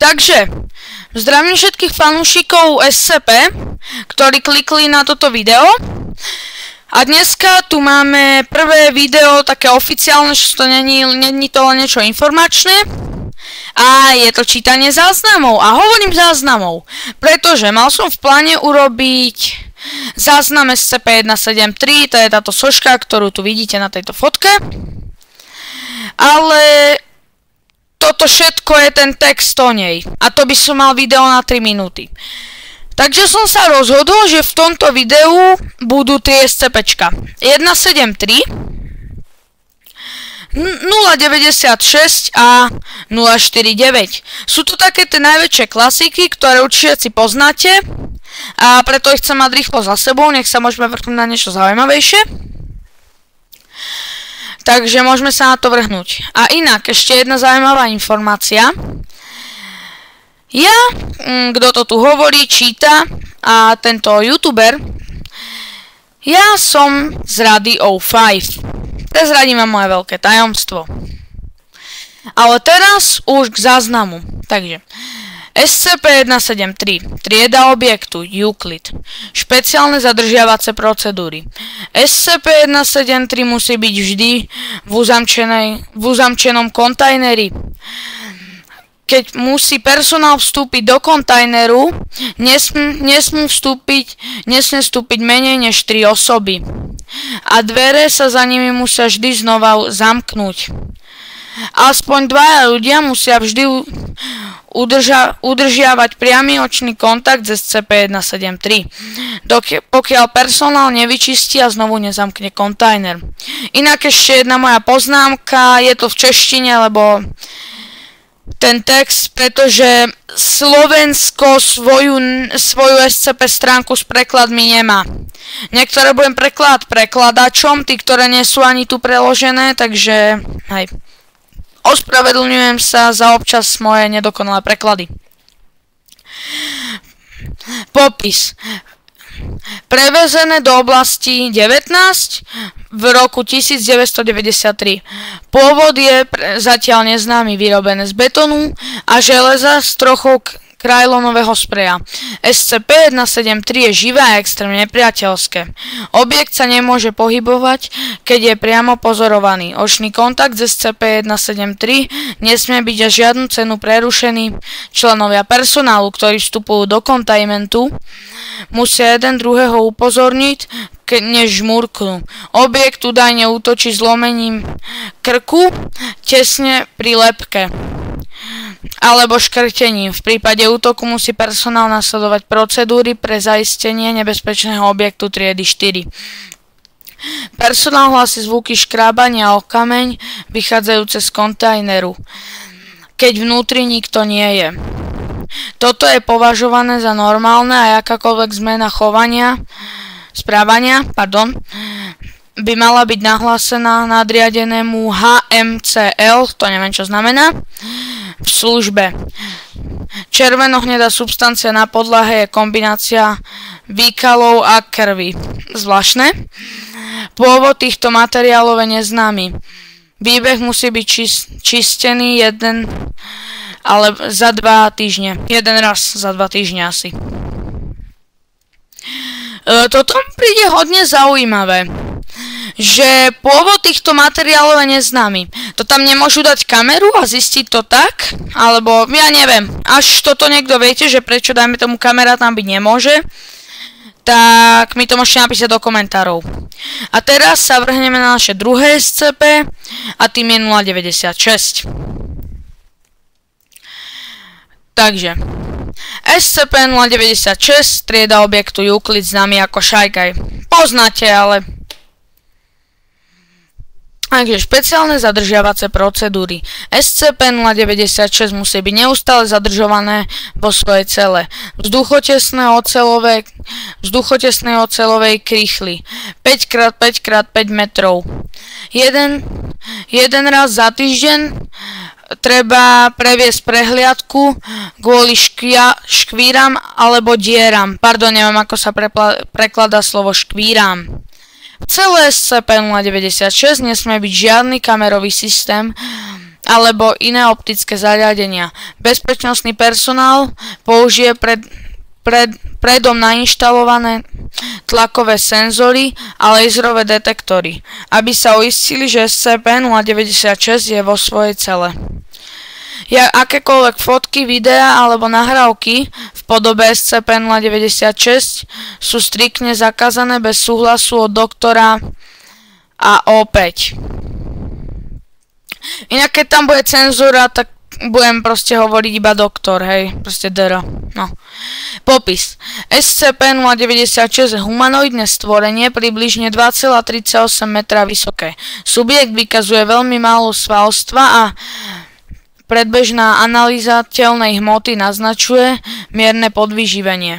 Takže, zdravím všetkých fanúšikov SCP, ktorí klikli na toto video. A dneska tu máme prvé video, také oficiálne, že to není to len niečo informačné. A je to čítanie záznamov. A hovorím záznamov, pretože mal som v pláne urobiť záznam SCP-173, to je táto soška, ktorú tu vidíte na tejto fotke. Ale toto všetko je ten text o nej. A to by som mal video na 3 minúty. Takže som sa rozhodol, že v tomto videu budú 3 SCPčka. 173, 096 a 049. Sú to také tie najväčšie klasiky, ktoré určite si poznáte. A preto ich chcem mať rýchlo za sebou, nech sa môžeme vrhnúť na niečo zaujímavejšie. Takže môžeme sa na to vrhnúť. A inak, ešte jedna zaujímavá informácia. Ja, kto to tu hovorí, číta, a tento youtuber, ja som z Radio 5. Prezradím vám moje veľké tajomstvo. Ale teraz už k záznamu. Takže, SCP-173, trieda objektu, Euclid, špeciálne zadržiavace procedúry. SCP-173 musí byť vždy v uzamčenom kontajneri. Keď musí personál vstúpiť do kontajneru, nesmie vstúpiť menej než 3 osoby. A dvere sa za nimi musia vždy znova zamknúť. Aspoň 2 ľudia musia vždy udržiavať priamy očný kontakt s SCP-173, pokiaľ personál nevyčistí a znovu nezamkne kontajner. Inak ešte jedna moja poznámka, je to v češtine, lebo ten text, pretože Slovensko svoju SCP stránku s prekladmi nemá. Niektoré budem prekladať prekladačom, tí, ktoré nie sú ani tu preložené, takže hej. Ospravedlňujem sa za občas moje nedokonalé preklady. Popis. Prevezené do oblasti 19 v roku 1993. Pôvod je zatiaľ neznámy, vyrobené z betónu a železa s trochou krajlonového spreja. SCP-173 je živé a extrémne nepriateľské. Objekt sa nemôže pohybovať, keď je priamo pozorovaný. Očný kontakt s SCP-173 nesmie byť za žiadnu cenu prerušený. Členovia personálu, ktorí vstupujú do kontajmentu, musia jeden druhého upozorniť, než žmurknú. Objekt údajne útočí zlomením krku tesne pri lebke alebo škrtením. V prípade útoku musí personál nasledovať procedúry pre zaistenie nebezpečného objektu triedy 4. Personál hlási zvuky škrábania o kameň vychádzajúce z kontajneru, keď vnútri nikto nie je. Toto je považované za normálne a akákoľvek zmena správania by mala byť nahlásená nadriadenému HMCL, to neviem čo znamená, v službe. Červeno-hnedá substancia na podlahe je kombinácia výkalov a krvi. Zvláštne. Pôvod týchto materiálov je neznámy. Výbeh musí byť čistený za 2 týždne. Jeden raz za 2 týždne asi. Toto príde hodne zaujímavé, že pôvod týchto materiálov je neznámy. To tam nemôžu dať kameru a zistiť to tak? Alebo, ja neviem, až toto niekto viete, že prečo dajme tomu kamera tam byť nemôže, tak mi to môžete napísať do komentárov. A teraz sa vrhneme na naše druhé SCP a tým je 096. Takže SCP-096, trieda objektu Euclid, známy ako Šajkaj. Poznáte, ale... Takže špeciálne zadržiavace procedúry. SCP-096 musí byť neustále zadržované vo svojej cele. Vzduchotesnej oceľovej krychli 5x5x5 metrov. Jeden raz za týždeň treba previesť prehliadku kvôli škvíram alebo dieram. Pardon, neviem, ako sa prekladá slovo škvíram. V celé SCP-096 nesmie byť žiadny kamerový systém alebo iné optické zariadenia. Bezpečnostný personál použije predom nainštalované tlakové senzory a laserové detektory, aby sa uistili, že SCP-096 je vo svojej cele. Akékoľvek fotky, videá alebo nahrávky v podobe SCP-096 sú striktne zakázané bez súhlasu od doktora a opäť. Inak keď tam bude cenzúra, tak budem proste hovoriť iba doktor, hej, proste DR. No. Popis. SCP-096 je humanoidné stvorenie, približne 2,38 metra vysoké. Subjekt vykazuje veľmi málo svalstva a predbežná analýza telnej hmoty naznačuje mierne podvyživenie.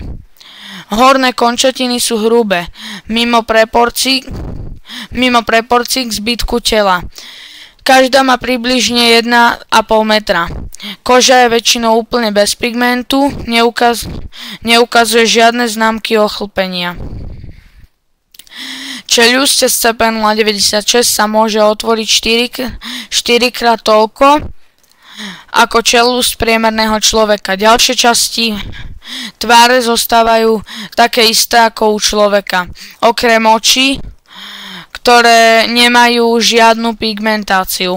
Horné končatiny sú hrubé, mimo proporcií k zbytku tela. Každá má približne 1,5 metra. Koža je väčšinou úplne bez pigmentu, neukazuje žiadne známky ochlpenia. Čeľusť SCP-096 sa môže otvoriť 4 krát toľko ako čeľusť priemerného človeka. Ďalšie časti tváre zostávajú také isté ako u človeka, okrem očí, ktoré nemajú žiadnu pigmentáciu.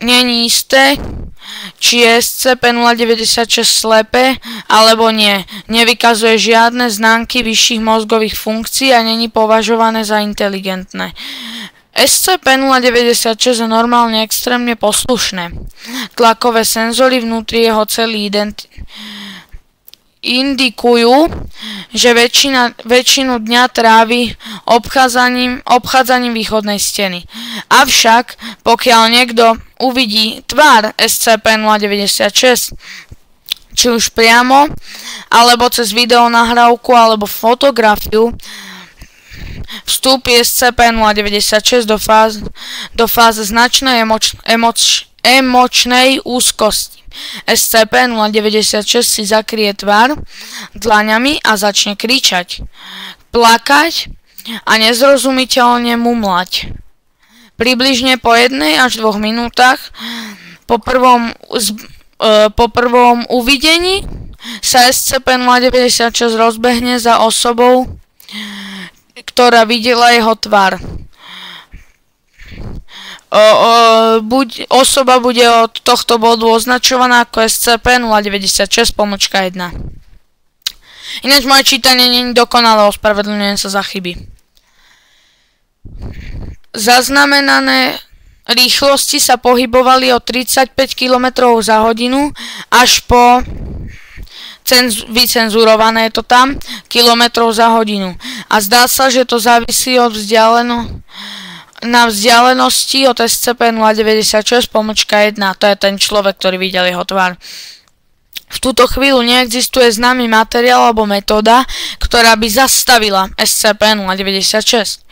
Není isté, či je SCP-096 slepé alebo nie. Nevykazuje žiadne známky vyšších mozgových funkcií a není považované za inteligentné. SCP-096 je normálne extrémne poslušné. Tlakové senzory vnútri jeho cely indikujú, že väčšinu dňa trávi obchádzaním východnej steny. Avšak, pokiaľ niekto uvidí tvár SCP-096, či už priamo, alebo cez videonahrávku, alebo fotografiu, vstúpi SCP-096 do fáze značnej emočnej úzkosti. SCP-096 si zakrie tvár dlaňami a začne kričať, plakať a nezrozumiteľne mumlať. Približne po 1 až 2 minútach po prvom uvidení sa SCP-096 rozbehne za osobou, ktorá videla jeho tvár. Osoba bude od tohto bodu označovaná ako SCP-096-1. Ináč moje čítanie nie je dokonalé, ospravedlňujem sa za chyby. Zaznamenané rýchlosti sa pohybovali od 35 km za hodinu až po vycenzurované je to tam kilometrov za hodinu. A zdá sa, že to závisí od vzdialenosti od SCP-096-1. To je ten človek, ktorý videl jeho tvár. V túto chvíľu neexistuje známy materiál alebo metóda, ktorá by zastavila SCP-096.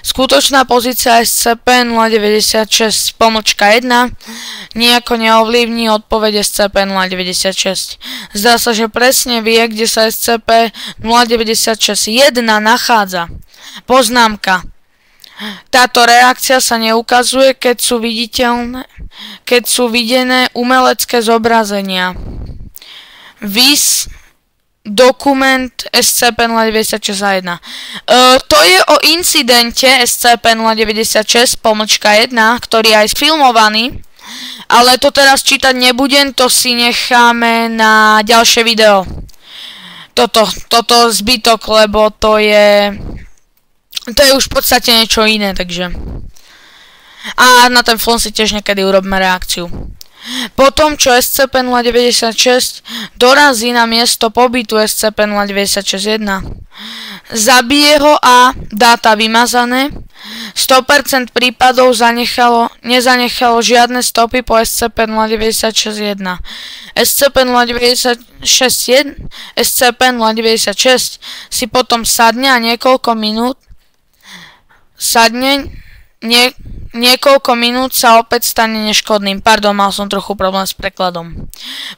Skutočná pozícia SCP-096-1 nejako neovlivní odpoveď SCP-096. Zdá sa, že presne vie, kde sa SCP-096-1 nachádza. Poznámka. Táto reakcia sa neukazuje, keď sú videné umelecké zobrazenia. Dokument SCP-096-1. To je o incidente SCP-096-1, ktorý je aj sfilmovaný, ale to teraz čítať nebudem, to si necháme na ďalšie video. Toto zbytok, lebo to je už v podstate niečo iné, takže. A na ten film si tiež niekedy urobíme reakciu. Potom, čo SCP-096 dorazí na miesto pobytu SCP-096-1, zabije ho a dáta vymazané. 100% prípadov nezanechalo žiadne stopy po SCP-096-1. SCP-096 si potom sadne a niekoľko minút sa opäť stane neškodným. Pardon, mal som trochu problém s prekladom.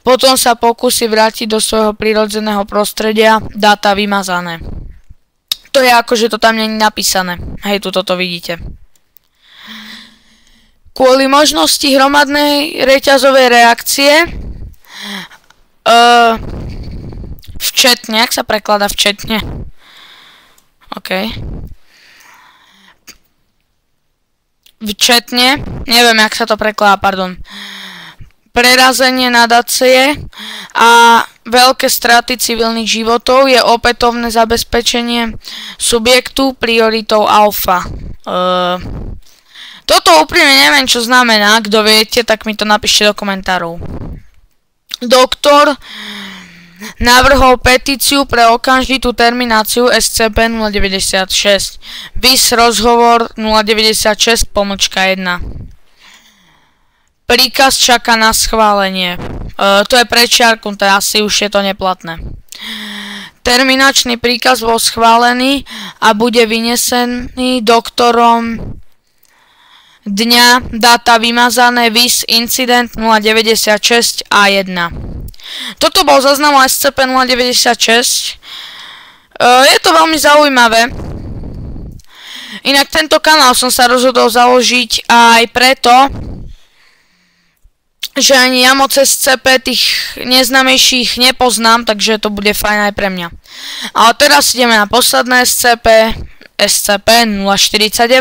Potom sa pokúsi vrátiť do svojho prirodzeného prostredia, dáta vymazané. To je ako, že to tam nie je napísané. Hej, tuto to vidíte. Kvôli možnosti hromadnej reťazovej reakcie, včetne, ak sa prekladá včetne, OK. Včetne, neviem, jak sa to prekladá, pardon. Prerazenie nadácie a veľké straty civilných životov je opätovné zabezpečenie subjektu prioritou alfa. Toto úprimne neviem, čo znamená. Kto viete, tak mi to napíšte do komentárov. Doktor navrhol petíciu pre okamžitú termináciu SCP-096. Vys rozhovor 096-1. Príkaz čaká na schválenie. To je prečiarknuté, asi už je to neplatné. Terminačný príkaz bol schválený a bude vynesený doktorom dňa, dáta vymazané, Vys incident 096 A1. Toto bol záznam SCP-096. Je to veľmi zaujímavé. Inak tento kanál som sa rozhodol založiť aj preto, že ani ja moc SCP tých neznámejších nepoznám, takže to bude fajn aj pre mňa. A teraz ideme na posledné SCP, SCP-049,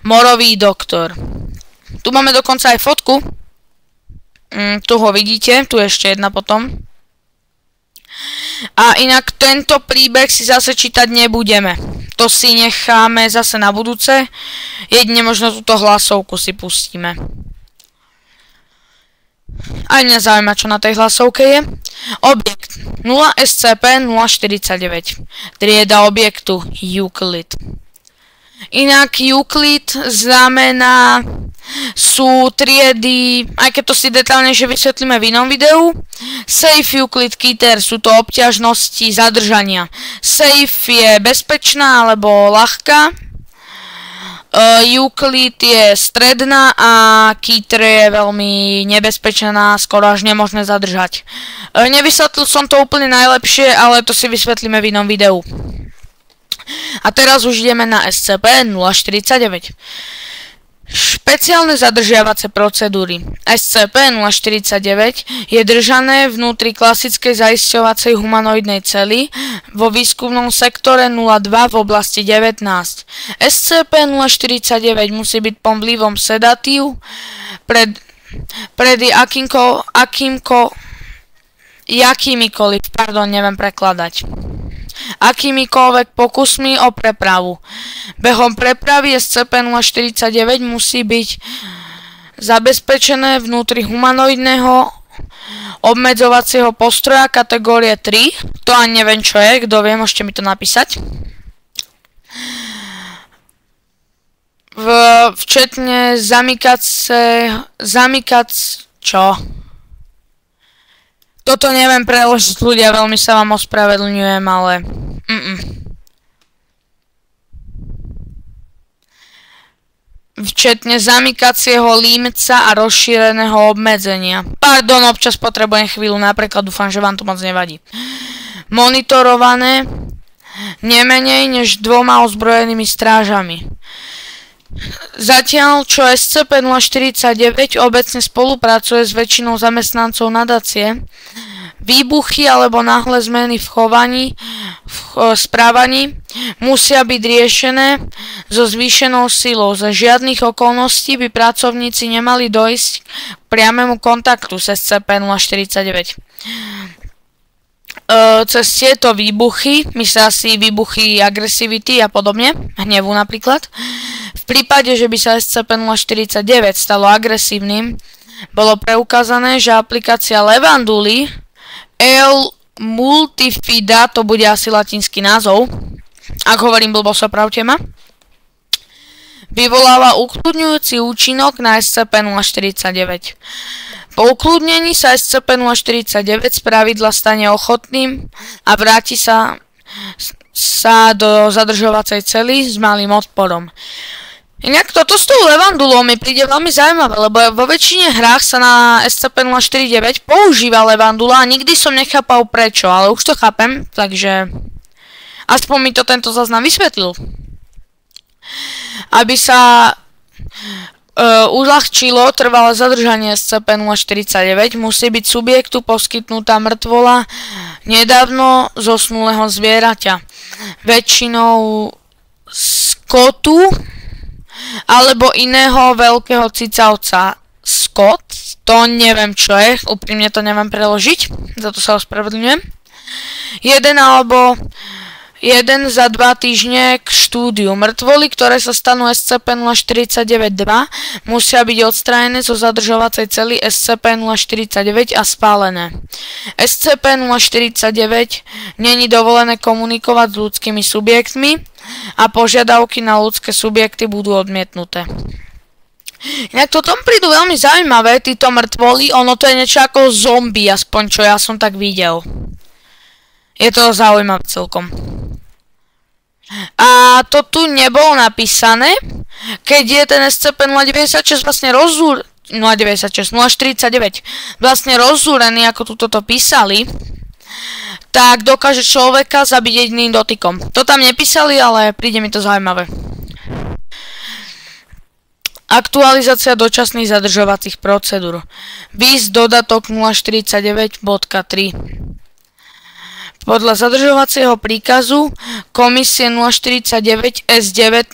Morový doktor. Tu máme dokonca aj fotku. Tu ho vidíte, tu ešte jedna potom. A inak tento príbeh si zase čítať nebudeme. To si necháme zase na budúce. Jedine možno túto hlasovku si pustíme. Aj mňa zaujíma, čo na tej hlasovke je. Objekt 0 SCP-049. Trieda objektu Euclid. Inak Euclid znamená, sú triedy, aj keď to si detailnejšie vysvetlíme v inom videu. Safe Euclid Keter, sú to obťažnosti zadržania. Safe je bezpečná alebo ľahká. Euclid je stredná a Keter je veľmi nebezpečná, skoro až nemožné zadržať. Nevysvetlil som to úplne najlepšie, ale to si vysvetlíme v inom videu. A teraz už ideme na SCP-049. Špeciálne zadržiavacie procedúry. SCP-049 je držané vnútri klasickej zaisťovacej humanoidnej cely vo výskumnom sektore 02 v oblasti 19. SCP-049 musí byť pod vplyvom sedatív pred akýmikoľvek pokusmi o prepravu. Behom prepravy SCP-049 musí byť zabezpečené vnútri humanoidného obmedzovacieho postroja kategórie 3. To ani neviem, čo je. Kto vie, môžete mi to napísať. Včetne čo? Toto neviem preložiť, ľudia, veľmi sa vám ospravedlňujem, ale... Včetne zamykacieho límca a rozšíreného obmedzenia. Pardon, občas potrebujem chvíľu, napríklad dúfam, že vám to moc nevadí. Monitorované nemenej než 2 ozbrojenými strážami. Zatiaľ, čo SCP-049 obecne spolupracuje s väčšinou zamestnancov nadácie, výbuchy alebo náhle zmeny v správaní musia byť riešené so zvýšenou silou. Za žiadnych okolností by pracovníci nemali dojsť k priamému kontaktu s SCP-049. Cez tieto výbuchy, myslia si výbuchy agresivity a podobne, hnevu napríklad, v prípade, že by sa SCP-049 stalo agresívnym, bolo preukázané, že aplikácia Levanduly L Multifida, to bude asi latinský názov, ak hovorím blbosť, opravte ma, vyvoláva ukľudňujúci účinok na SCP-049. Po ukľudnení sa SCP-049 spravidla stane ochotným a vráti sa do zadržovacej cely s malým odporom. Inak toto s tou levandulou mi príde veľmi zaujímavé, lebo vo väčšine hrách sa na SCP-049 používa levandula a nikdy som nechápal prečo, ale už to chápem, takže aspoň mi to tento záznam vysvetlil. Aby sa uľahčilo trvalé zadržanie SCP-049, musí byť subjektu poskytnutá mŕtvola nedávno zosnulého zvieraťa, väčšinou skotu alebo iného veľkého cicavca. Skot, to neviem čo je, úprimne to neviem preložiť, za to sa ospravedlňujem. Jeden za 2 týždne k štúdiu. Mŕtvoly, ktoré sa stanú SCP-049-2, musia byť odstránené zo zadržovacej cely SCP-049 a spálené. SCP-049 není dovolené komunikovať s ľudskými subjektmi a požiadavky na ľudské subjekty budú odmietnuté. Inak toto prídu veľmi zaujímavé, títo mŕtvoly, ono to je niečo ako zombie, aspoň čo ja som tak videl. Je to zaujímavé celkom. A to tu nebolo napísané, keď je ten SCP-096 vlastne 049 vlastne rozúrený, ako tu toto písali, tak dokáže človeka zabiť jediným dotykom. To tam nepísali, ale príde mi to zaujímavé. Aktualizácia dočasných zadržovacích procedúr. Výsť dodatok 049.3. Podľa zadržovacieho príkazu komisie 049 S19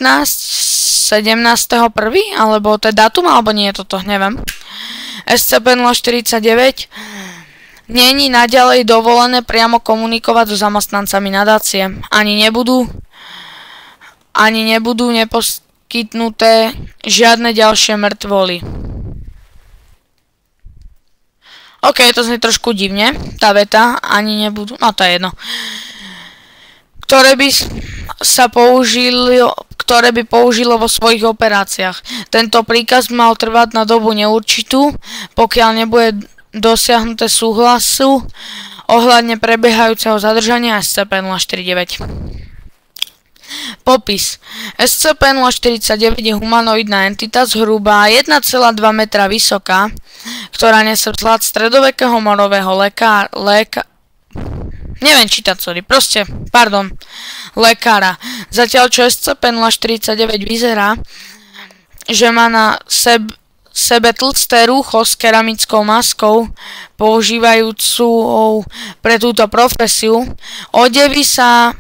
17.1. alebo to je dátum, alebo nie je toto, neviem. SCP-049 není naďalej dovolené priamo komunikovať so zamestnancami nadácie. Ani nebudú neposkytnuté žiadne ďalšie mŕtvoly. OK, to znie trošku divne, tá veta, ani nebudú, no to je jedno. Ktoré by použilo vo svojich operáciách. Tento príkaz mal trvať na dobu neurčitú, pokiaľ nebude dosiahnuté súhlasu ohľadne prebiehajúceho zadržania SCP-049. Popis. SCP-049 je humanoidná entita zhruba 1,2 metra vysoká, ktorá nesie vzhľad stredovekého morového lekára. Zatiaľ čo SCP-049 vyzerá, že má na sebe tlsté rúcho s keramickou maskou, používajúcu pre túto profesiu, odevy sa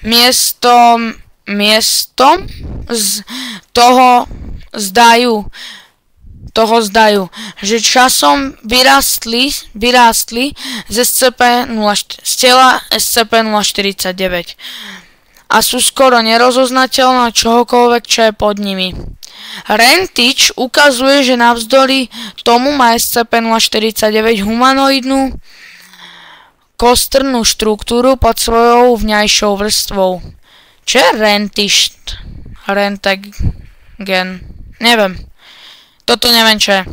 miestom z toho zdajú, že časom vyrástli z tela SCP-049 a sú skoro nerozoznateľné čohokoľvek, čo je pod nimi. Rentič ukazuje, že navzdory tomu má SCP-049 humanoidnú kostrnú štruktúru pod svojou vňajšou vrstvou. Čo je rentišt? Rentgen. Neviem. Toto neviem, čo je.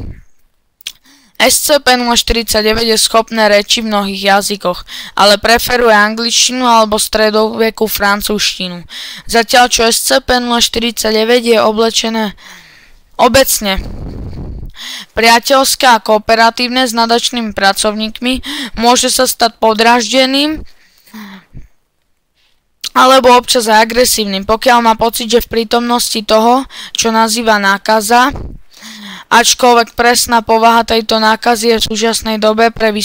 SCP-049 je schopné reči v mnohých jazykoch, ale preferuje angličtinu alebo stredovekú francúzštinu. Zatiaľ čo SCP-049 je oblečené obecne priateľské a kooperatívne s nadačnými pracovníkmi, môže sa stať podráždeným alebo občas aj agresívnym, pokiaľ má pocit, že v prítomnosti toho, čo nazýva nákaza, ačkoľvek presná povaha tejto nákazy je v súčasnej dobe pre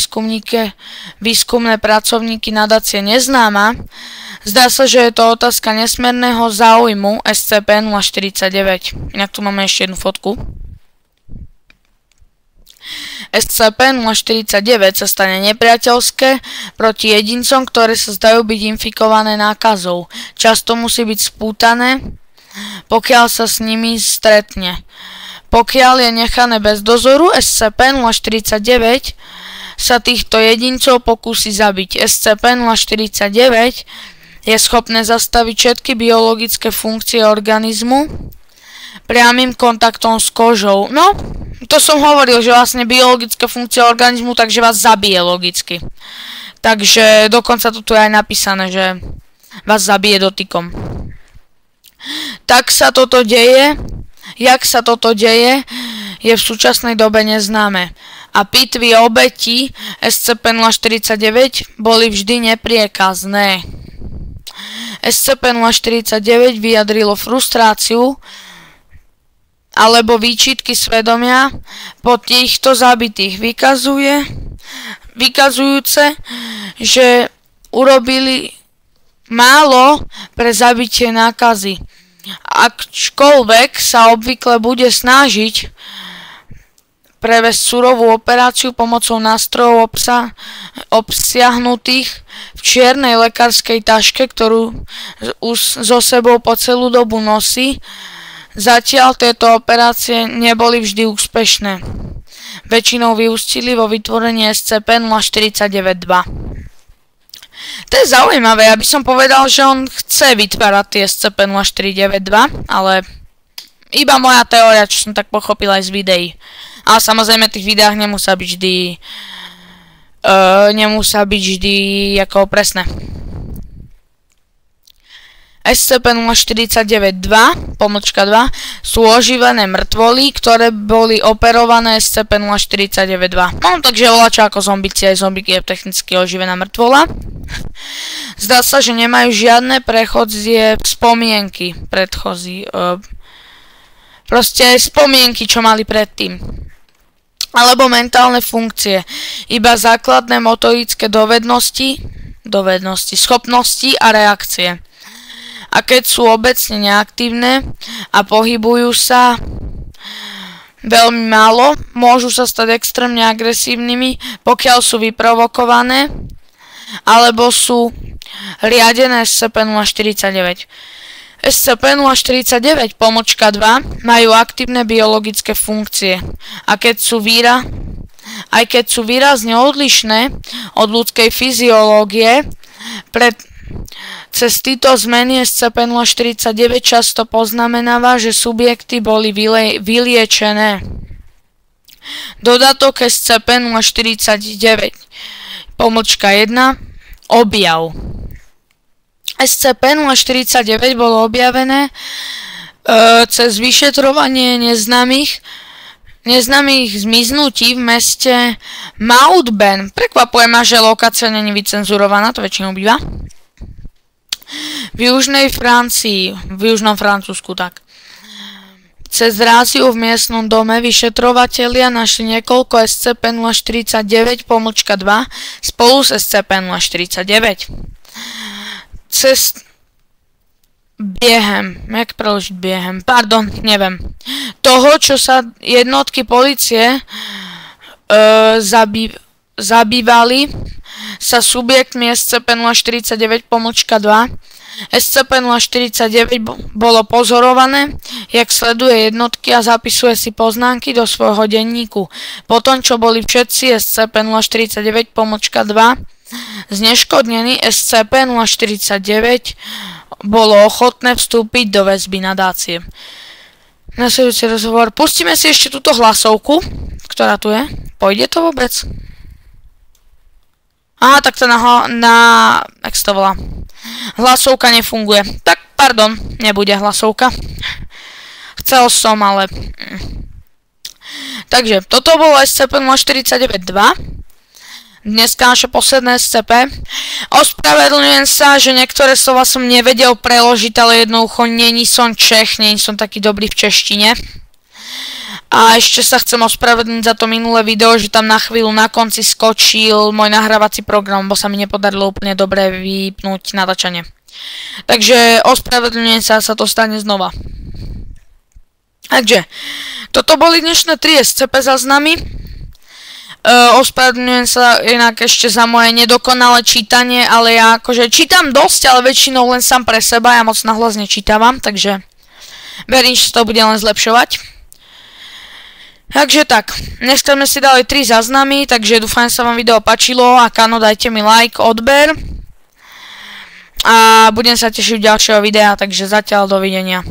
výskumné pracovníky nadácie neznáma, zdá sa, že je to otázka nesmierneho záujmu SCP-049. Inak tu máme ešte jednu fotku. SCP-049 sa stane nepriateľské proti jedincom, ktoré sa zdajú byť infikované nákazou. Často musí byť spútané, pokiaľ sa s nimi stretne. Pokiaľ je nechané bez dozoru, SCP-049 sa týchto jedincov pokúsi zabiť. SCP-049 je schopné zastaviť všetky biologické funkcie organizmu priamym kontaktom s kožou. No, to som hovoril, že vlastne biologické funkcie organizmu, takže vás zabije logicky. Takže dokonca tu je aj napísané, že vás zabije dotykom. Jak sa toto deje, je v súčasnej dobe neznáme. A pitvy obetí SCP-049 boli vždy nepriekazné. SCP-049 vyjadrilo frustráciu, že sa stretlo s nepriateľom, ktorý má pocit, že v prítomnosti toho, čo nazýva nákaza, ačkoľvek presná povaha tejto nákazy je v súčasnej dobe neznáma. Rentič ukazuje, že navzdory tomu, čo nazýva nákaza, SCP-049 alebo výčitky svedomia po týchto zabitých vykazujúce, že urobili málo pre zabitie nákazy. Akčkoľvek sa obvykle bude snažiť previesť surovú operáciu pomocou nástrojov obsiahnutých v čiernej lekárskej taške, ktorú so sebou po celú dobu nosí, zatiaľ tieto operácie neboli vždy úspešné. Väčšinou vyústili vo vytvorení SCP-049-2. To je zaujímavé, ja by som povedal, že on chce vytvárať tie SCP-0492, ale iba moja teória, čo som tak pochopil aj z videí. A samozrejme v tých videách nemusia byť vždy ako presné. SCP-049-2, pomlčka 2, sú oživené mŕtvoly, ktoré boli operované SCP-049-2. No, takže voľačo ako zombici, aj zombíky je technicky oživená mŕtvola. Zdá sa, že nemajú žiadne prechodzie spomienky, proste spomienky, čo mali predtým. Alebo mentálne funkcie, iba základné motorické schopnosti a reakcie. A keď sú obecne neaktívne a pohybujú sa veľmi málo, môžu sa stať extrémne agresívnymi, pokiaľ sú vyprovokované, alebo sú riadené SCP-049. SCP-049 pomlčka 2 majú aktívne biologické funkcie, a keď sú výrazne odlišné od ľudskej fyziológie, cez tieto zmeny SCP-049 často poznamenáva, že subjekty boli vyliečené. Dodatok SCP-049 pomlčka 1 objav. SCP-049 bolo objavené cez vyšetrovanie neznámych zmiznutí v meste Mount Ben. Prekvapuje ma, že lokácia není vycenzurovaná, to väčšinou býva. V južnej Francii, v južnom Francúzsku, tak. Cez ráziu v miestnom dome vyšetrovatelia našli niekoľko SCP-049 pomlčka 2 spolu s SCP-049. Toho, čo sa jednotky polície zabývali sa subjektmi SCP-049 pomlčka 2. SCP-049 bolo pozorované, jak sleduje jednotky a zapisuje si poznámky do svojho denníku. Potom, čo boli všetci SCP-049 pomlčka 2 zneškodnení, SCP-049 bolo ochotné vstúpiť do väzby nadácie. Nasledujúci rozhovor. Pustíme si ešte túto hlasovku, ktorá tu je. Pôjde to vôbec? Aha, tak to jak to volá? Hlasovka nefunguje. Tak, pardon, nebude hlasovka. Chcel som, ale... Takže, toto bolo SCP-049-2. Dneska naše posledné SCP. Ospravedlňujem sa, že niektoré slova som nevedel preložiť, ale jednoducho není som Čech, není som taký dobrý v češtine. A ešte sa chcem ospravedlniť za to minulé video, že tam na chvíľu na konci skočil môj nahrávací program, bo sa mi nepodarilo úplne dobre vypnúť natáčanie. Takže ospravedlňujem sa, to stane znova. Takže, toto boli dnešné 3 SCP záznamy. Ospravedlňujem sa inak ešte za moje nedokonalé čítanie, ale ja akože čítam dosť, ale väčšinou len sám pre seba, ja moc nahlas nečítavam, takže verím, že to bude len zlepšovať. Takže tak, dneska sme si dali 3 záznamy, takže dúfam, že sa vám video páčilo, ak áno, dajte mi like, odber a budem sa tešiť v ďalšieho videa, takže zatiaľ dovidenia.